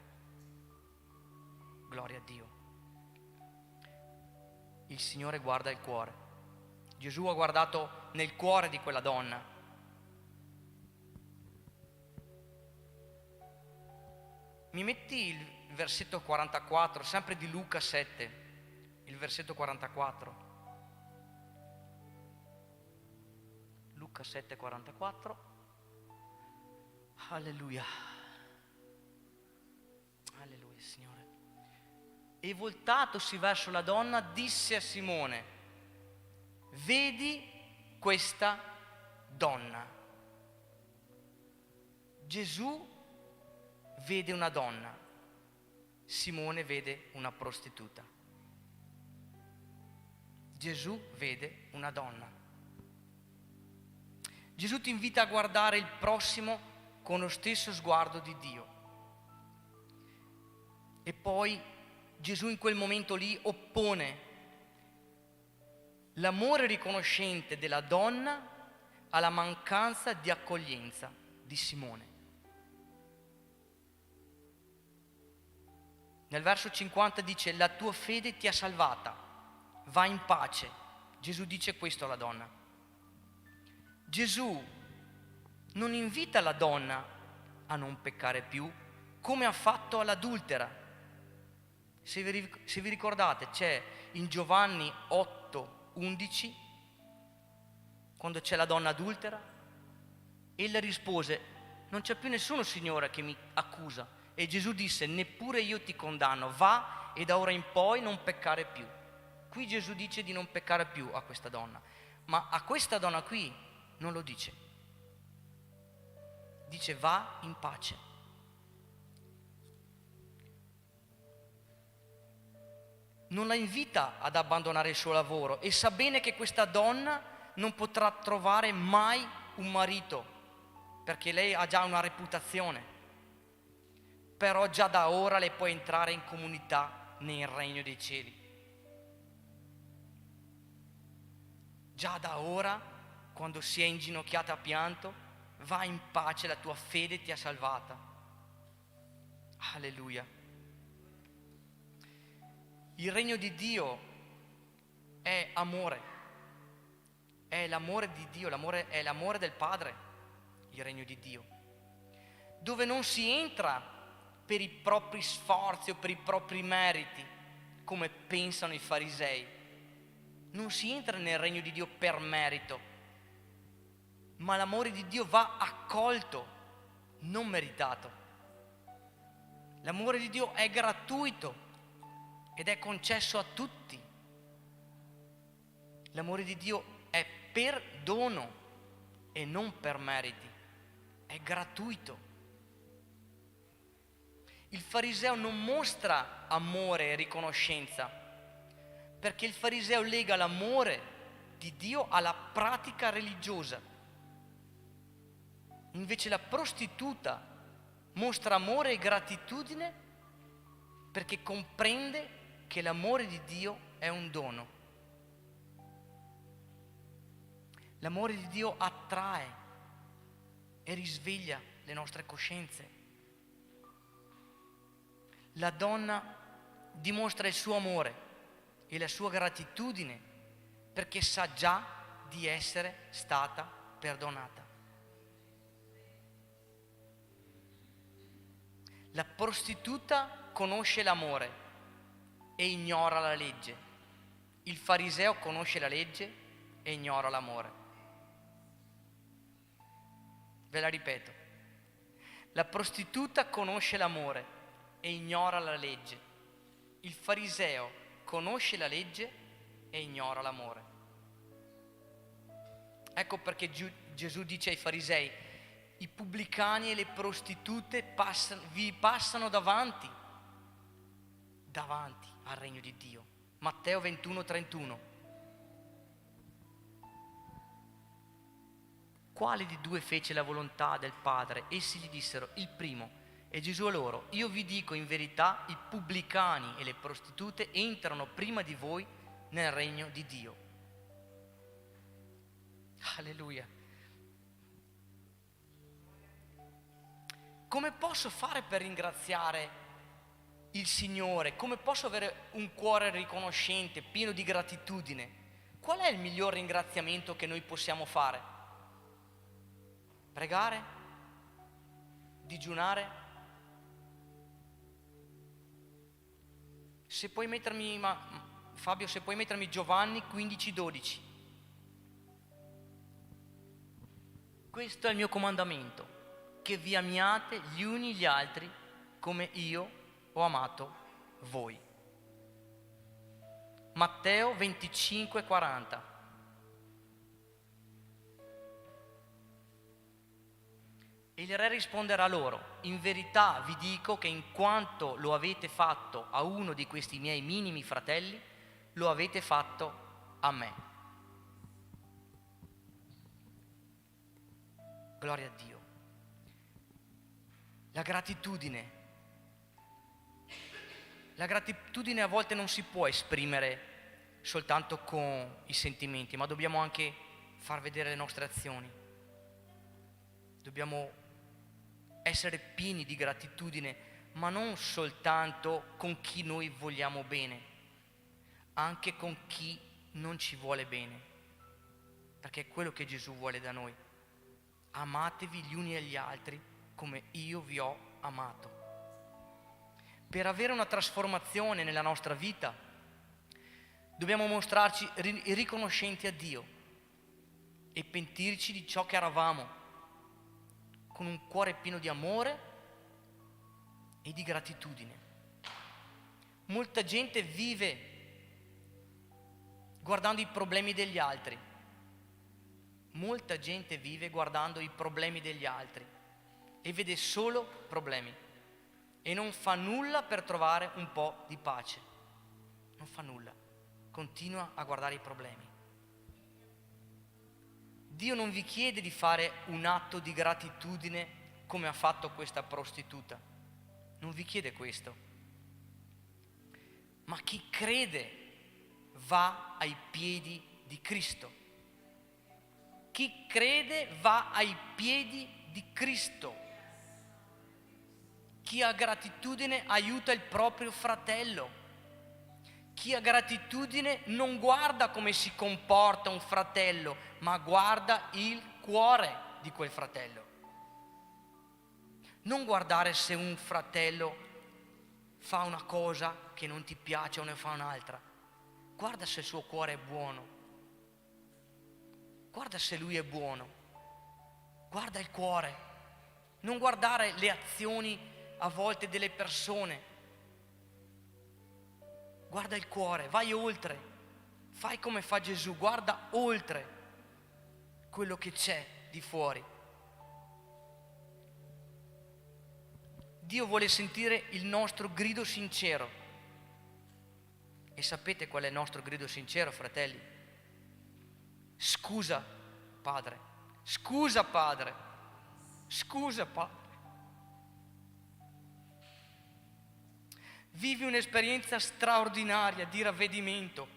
Gloria a Dio. Il Signore guarda il cuore. Gesù ha guardato nel cuore di quella donna. Mi metti il versetto 44, sempre di Luca 7, il versetto 44. Luca 7, 44. Alleluia. Alleluia, Signore. E voltatosi verso la donna, disse a Simone: vedi questa donna. Gesù vede una donna, Simone vede una prostituta. Gesù vede una donna. Gesù ti invita a guardare il prossimo con lo stesso sguardo di Dio. E poi Gesù in quel momento lì oppone l'amore riconoscente della donna alla mancanza di accoglienza di Simone. Nel verso 50 dice: la tua fede ti ha salvata, va in pace. Gesù dice questo alla donna. Gesù non invita la donna a non peccare più come ha fatto all'adultera. Se vi ricordate, c'è in Giovanni 8:11, quando c'è la donna adultera, ella rispose: non c'è più nessuno, Signore, che mi accusa. E Gesù disse: neppure io ti condanno, va e da ora in poi non peccare più. Qui Gesù dice di non peccare più a questa donna, ma a questa donna qui non lo dice. Dice: va in pace. Non la invita ad abbandonare il suo lavoro e sa bene che questa donna non potrà trovare mai un marito, perché lei ha già una reputazione. Però già da ora lei può entrare in comunità nel regno dei cieli. Già da ora, quando si è inginocchiata a pianto, va in pace, la tua fede ti ha salvata. Alleluia. Il regno di Dio è amore, è l'amore di Dio, è l'amore del Padre, il regno di Dio, dove non si entra per i propri sforzi o per i propri meriti, come pensano i farisei. Non si entra nel regno di Dio per merito, ma l'amore di Dio va accolto, non meritato. L'amore di Dio è gratuito ed è concesso a tutti. L'amore di Dio è per dono e non per meriti, è gratuito. Il fariseo non mostra amore e riconoscenza, perché il fariseo lega l'amore di Dio alla pratica religiosa. Invece la prostituta mostra amore e gratitudine perché comprende che l'amore di Dio è un dono. L'amore di Dio attrae e risveglia le nostre coscienze. La donna dimostra il suo amore e la sua gratitudine perché sa già di essere stata perdonata. La prostituta conosce l'amore e ignora la legge. Il fariseo conosce la legge e ignora l'amore. Ve la ripeto. La prostituta conosce l'amore e ignora la legge. Il fariseo conosce la legge e ignora l'amore. Ecco perché Gesù dice ai farisei: i pubblicani e le prostitute vi passano davanti al regno di Dio. Matteo 21:31. Quale di due fece la volontà del Padre? Essi gli dissero: il primo. E Gesù a loro: io vi dico in verità, i pubblicani e le prostitute entrano prima di voi nel regno di Dio. Alleluia. Come posso fare per ringraziare il Signore? Come posso avere un cuore riconoscente, pieno di gratitudine? Qual è il miglior ringraziamento che noi possiamo fare? Pregare? Digiunare? Se puoi mettermi, Fabio, se puoi mettermi Giovanni 15:12. Questo è il mio comandamento, che vi amiate gli uni gli altri come io ho amato voi. Matteo 25:40. E il re risponderà loro: in verità vi dico che in quanto lo avete fatto a uno di questi miei minimi fratelli, lo avete fatto a me. Gloria a Dio. La gratitudine a volte non si può esprimere soltanto con i sentimenti, ma dobbiamo anche far vedere le nostre azioni. Dobbiamo essere pieni di gratitudine, ma non soltanto con chi noi vogliamo bene, anche con chi non ci vuole bene, perché è quello che Gesù vuole da noi. Amatevi gli uni agli altri come io vi ho amato. Per avere una trasformazione nella nostra vita dobbiamo mostrarci riconoscenti a Dio e pentirci di ciò che eravamo, con un cuore pieno di amore e di gratitudine. Molta gente vive guardando i problemi degli altri. Molta gente vive guardando i problemi degli altri e vede solo problemi e non fa nulla per trovare un po' di pace. Non fa nulla, continua a guardare i problemi. Dio non vi chiede di fare un atto di gratitudine come ha fatto questa prostituta. Non vi chiede questo. Ma chi crede va ai piedi di Cristo. Chi crede va ai piedi di Cristo. Chi ha gratitudine aiuta il proprio fratello. Chi ha gratitudine non guarda come si comporta un fratello, ma guarda il cuore di quel fratello. Non guardare se un fratello fa una cosa che non ti piace o ne fa un'altra. Guarda se il suo cuore è buono. Guarda se lui è buono. Guarda il cuore. Non guardare le azioni a volte delle persone. Guarda il cuore, vai oltre. Fai come fa Gesù, guarda oltre quello che c'è di fuori. Dio vuole sentire il nostro grido sincero. E sapete qual è il nostro grido sincero, fratelli? Scusa, Padre. Scusa, Padre. Scusa, Padre. Vivi un'esperienza straordinaria di ravvedimento,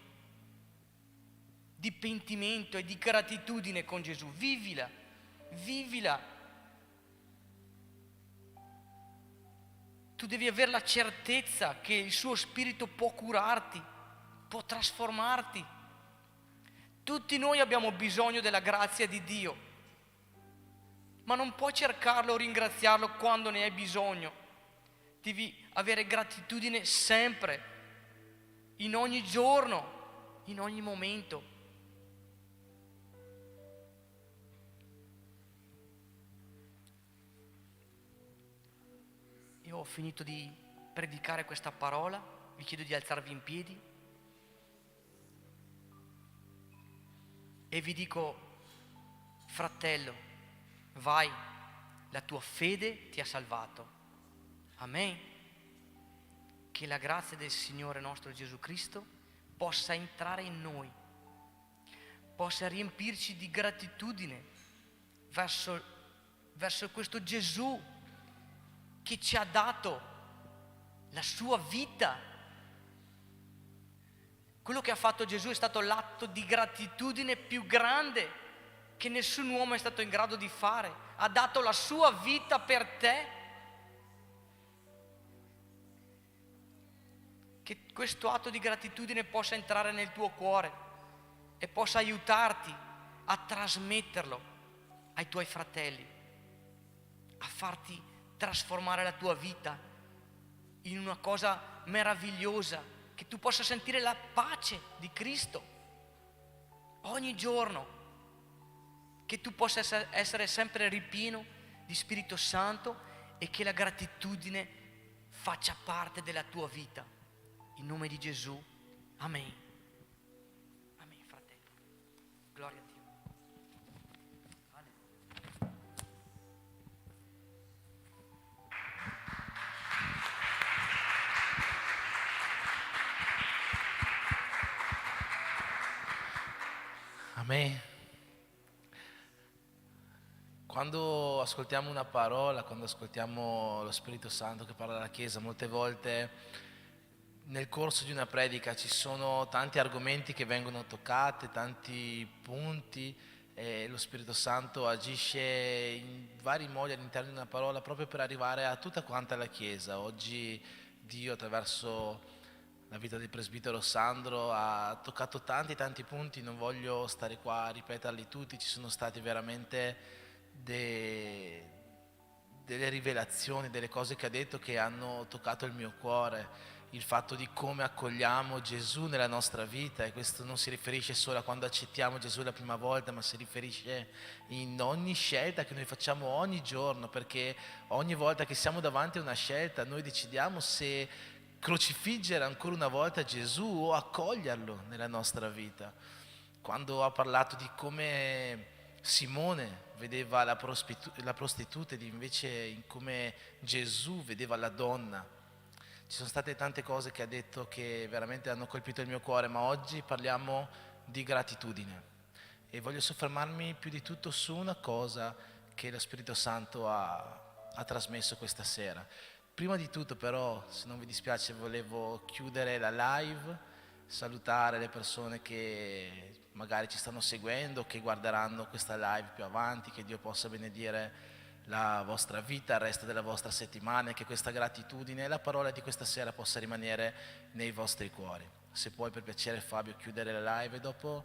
di pentimento e di gratitudine con Gesù. Vivila, vivila. Tu devi avere la certezza che il suo spirito può curarti, può trasformarti. Tutti noi abbiamo bisogno della grazia di Dio, ma non puoi cercarlo o ringraziarlo quando ne hai bisogno. Devi avere gratitudine sempre, in ogni giorno, in ogni momento. Io ho finito di predicare questa parola, vi chiedo di alzarvi in piedi e vi dico: fratello, vai, la tua fede ti ha salvato. Amen. Che la grazia del Signore nostro Gesù Cristo possa entrare in noi, possa riempirci di gratitudine verso questo Gesù che ci ha dato la sua vita. Quello che ha fatto Gesù è stato l'atto di gratitudine più grande che nessun uomo è stato in grado di fare. Ha dato la sua vita per te. Che questo atto di gratitudine possa entrare nel tuo cuore e possa aiutarti a trasmetterlo ai tuoi fratelli, a farti trasformare la tua vita in una cosa meravigliosa, che tu possa sentire la pace di Cristo ogni giorno, che tu possa essere sempre ripieno di Spirito Santo e che la gratitudine faccia parte della tua vita. In nome di Gesù. Amen. Amen, fratello. Gloria a Dio. Amen. Quando ascoltiamo una parola, quando ascoltiamo lo Spirito Santo che parla alla Chiesa, molte volte nel corso di una predica ci sono tanti argomenti che vengono toccati, tanti punti, e lo Spirito Santo agisce in vari modi all'interno di una parola proprio per arrivare a tutta quanta la Chiesa. Oggi Dio, attraverso la vita del presbitero Sandro, ha toccato tanti punti, non voglio stare qua a ripeterli tutti, ci sono stati veramente delle rivelazioni, delle cose che ha detto che hanno toccato il mio cuore, il fatto di come accogliamo Gesù nella nostra vita, e questo non si riferisce solo a quando accettiamo Gesù la prima volta, ma si riferisce in ogni scelta che noi facciamo ogni giorno, perché ogni volta che siamo davanti a una scelta noi decidiamo se crocifiggere ancora una volta Gesù o accoglierlo nella nostra vita. Quando ha parlato di come Simone vedeva la prostituta ed invece in come Gesù vedeva la donna, ci sono state tante cose che ha detto che veramente hanno colpito il mio cuore, ma oggi parliamo di gratitudine e voglio soffermarmi più di tutto su una cosa che lo Spirito Santo ha trasmesso questa sera. Prima di tutto però, se non vi dispiace, volevo chiudere la live, salutare le persone che magari ci stanno seguendo, che guarderanno questa live più avanti, che Dio possa benedire la vostra vita, il resto della vostra settimana, e che questa gratitudine e la parola di questa sera possa rimanere nei vostri cuori. Se puoi, per piacere, Fabio, chiudere la live, e dopo